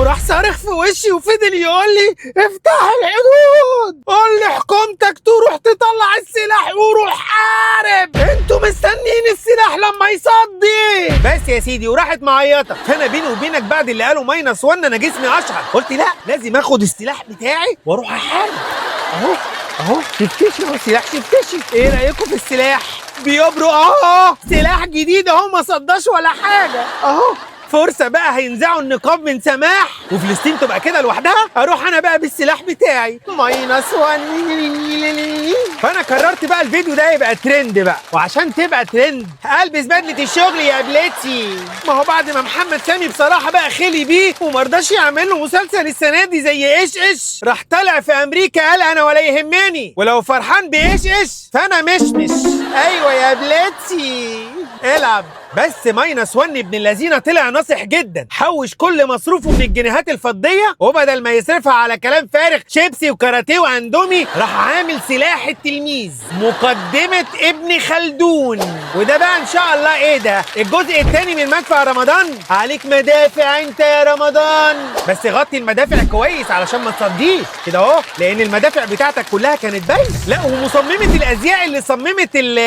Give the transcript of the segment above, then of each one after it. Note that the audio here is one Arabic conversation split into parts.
وراح صارخ في وشي وفضل يقول لي افتح الحدود، قول لي حكومتك تروح تطلع السلاح وروح حارب، انتوا مستنيين السلاح لما يصدي بس يا سيدي. وراحت معيطه. فانا بيني وبينك بعد اللي قاله ماينس 1 انا جسمي اشعر. قلت لا، لازم اخد السلاح بتاعي واروح احارب. اهو شفتشي، اهو سلاح شفتشي. ايه رايكم في السلاح؟ بيبرق سلاح جديد اهو، ما صداش ولا حاجه اهو. فرصة بقى هينزعوا النقاب من سماح وفلسطين تبقى كده لوحدها. اروح انا بقى بالسلاح بتاعي ماينس 1. فانا قررت بقى الفيديو ده يبقى ترند بقى، وعشان تبقى ترند البس بدلة الشغل يا بليتي. ما هو بعد ما محمد سامي بصراحة بقى خلي بيه ومرضاش يعمل له مسلسل السنة دي زي ايش راح طلع في امريكا قال انا ولا يهمني، ولو فرحان بايش فانا مش ايوه يا بليتي العب. بس ماينس 1 ابن اللذينه طلع ناصح جدا، حوش كل مصروفه من الجنيهات الفضيه، وبدل ما يصرفها على كلام فارغ شيبسي وكاراتيه واندومي راح عامل سلاح التلميذ مقدمه ابن خلدون. وده بقى ان شاء الله ايه ده الجزء الثاني من مدفع رمضان. عليك مدافع انت يا رمضان، بس غطي المدافع كويس علشان ما تصديش كده اهو، لان المدافع بتاعتك كلها كانت باينه. لا ومصممه الازياء اللي صممت ال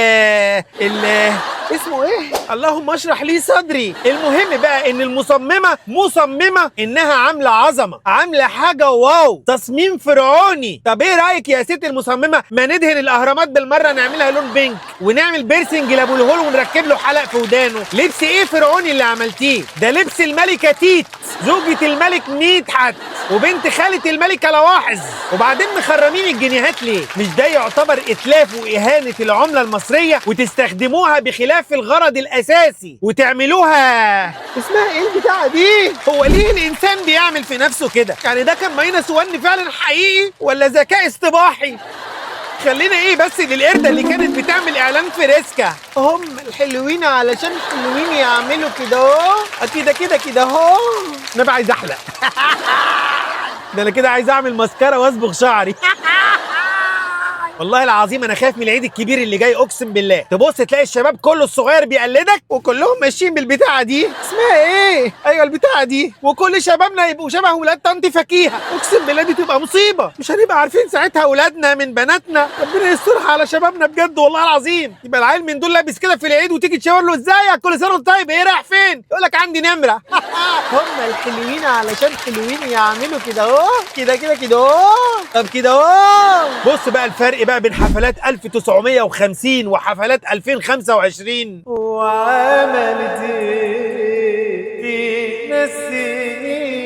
اسمه ايه؟ اللهم اشرح لي صدري. المهم بقى ان المصممه انها عامله عظمه، عامله حاجه واو، تصميم فرعوني. طب ايه رايك يا ست المصممه ما ندهن الاهرامات بالمره، نعملها لون بينك، ونعمل بيرسنج لابو الهول ونركب له حلق في ودانه. لبس ايه فرعوني اللي عملتيه ده؟ لبس الملكه تيت زوجة الملك مدحت وبنت خالة الملكة لواحظ. وبعدين مخرمين الجنيهات ليه؟ مش ده يعتبر اتلاف واهانه العمله المصريه، وتستخدموها بخلاف الغرض الاساسي وتعملوها اسمها ايه البتاعه دي؟ هو ليه الانسان بيعمل في نفسه كده؟ يعني ده كان ماينس 1 فعلا حقيقي ولا ذكاء اصطباحي؟ خلينا ايه بس للقردة اللي كانت بتعمل اعلان في ريسكا، هم الحلوين علشان حلوين يعملوا كده اهو، كده اهو. انا بقى عايز احلق ده انا كده عايز اعمل ماسكارا واصبغ شعري والله العظيم انا خايف من العيد الكبير اللي جاي، اقسم بالله. تبص تلاقي الشباب كله الصغير بيقلدك وكلهم ماشيين بالبتاعه دي، اسمها ايه؟ ايوه البتاعه دي، وكل شبابنا يبقوا شبه ولاد طنط فكيهه. اقسم بالله دي تبقى مصيبه، مش هنبقى عارفين ساعتها اولادنا من بناتنا. ربنا يسترها على شبابنا بجد والله العظيم. يبقى العيل من دول لابس كده في العيد وتيجي تشاور له ازيك كل سنه وانت طيب، ايه رايح فين؟ يقول لك عندي نمره هم الحلوين علشان حلوين يعملوا كده اهو، كده اهو. طب كده اهو. بص بقى الفرق بقى بين حفلات 1950 وحفلات 2025. وعملت ايه في نسيني.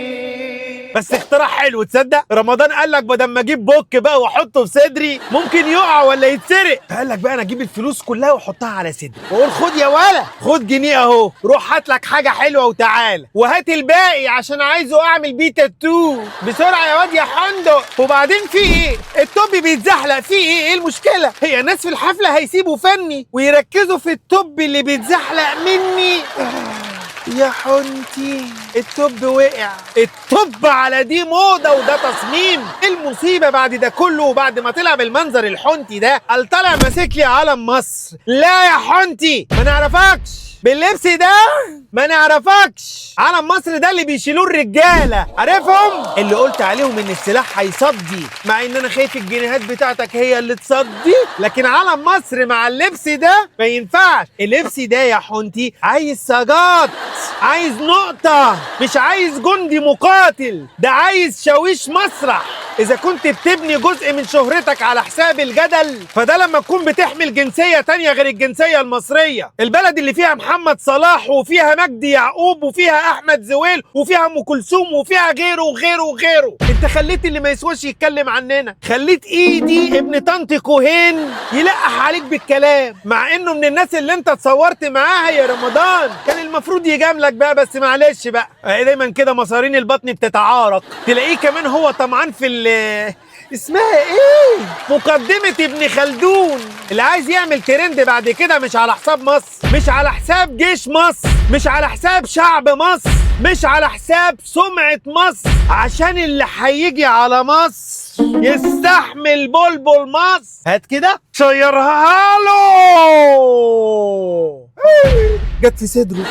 بس اختراع حلو تصدق. رمضان قال لك بدل ما اجيب بوك بقى واحطه في صدري ممكن يقع ولا يتسرق، فقال لك بقى انا اجيب الفلوس كلها واحطها على صدري واقول خد يا ولا خد جنيه اهو، روح هات لك حاجه حلوه وتعالى وهات الباقي عشان عايزه اعمل بيه تاتو بسرعه يا واد يا حندق. وبعدين في ايه؟ التوب بيتزحلق في ايه؟ ايه المشكله؟ هي الناس في الحفله هيسيبوا فني ويركزوا في التوب اللي بيتزحلق مني؟ يا حنتي التوب وقع. التوب على دي موضة وده تصميم. المصيبة بعد ده كله وبعد ما طلع بالمنظر الحنتي ده قال طلع ماسك لي علم مصر. لا يا حنتي ما نعرفكش باللبس ده، ما نعرفكش. علم مصر ده اللي بيشيلوه الرجاله، عارفهم اللي قلت عليهم ان السلاح هيصدي، مع ان انا خايف الجنيهات بتاعتك هي اللي تصدي. لكن علم مصر مع اللبس ده ما ينفعش. اللبس ده يا حنتي عايز سجات، عايز نقطه، مش عايز جندي مقاتل، ده عايز شاويش مسرح. إذا كنت بتبني جزء من شهرتك على حساب الجدل فده لما تكون بتحمل جنسية تانية غير الجنسية المصرية، البلد اللي فيها محمد صلاح وفيها مجدي يعقوب وفيها أحمد زويل وفيها أم كلثوم وفيها غيره وغيره وغيره. أنت خليت اللي ما يسواش يتكلم عننا، خليت إيدي ابن طنط كوهين يلقح عليك بالكلام، مع إنه من الناس اللي أنت اتصورت معاها يا رمضان. كان المفروض يجاملك بقى، بس معلش بقى دايما كده مصارين البطن بتتعارك. تلاقيه كمان هو طمعان في اسمها ايه؟ مقدمة ابن خلدون اللي عايز يعمل ترند بعد كده، مش على حساب مصر، مش على حساب جيش مصر، مش على حساب شعب مصر، مش على حساب سمعة مصر، عشان اللي هيجي على مصر يستحمل بلبل مصر. هات كده شيرها له. جت في صدره.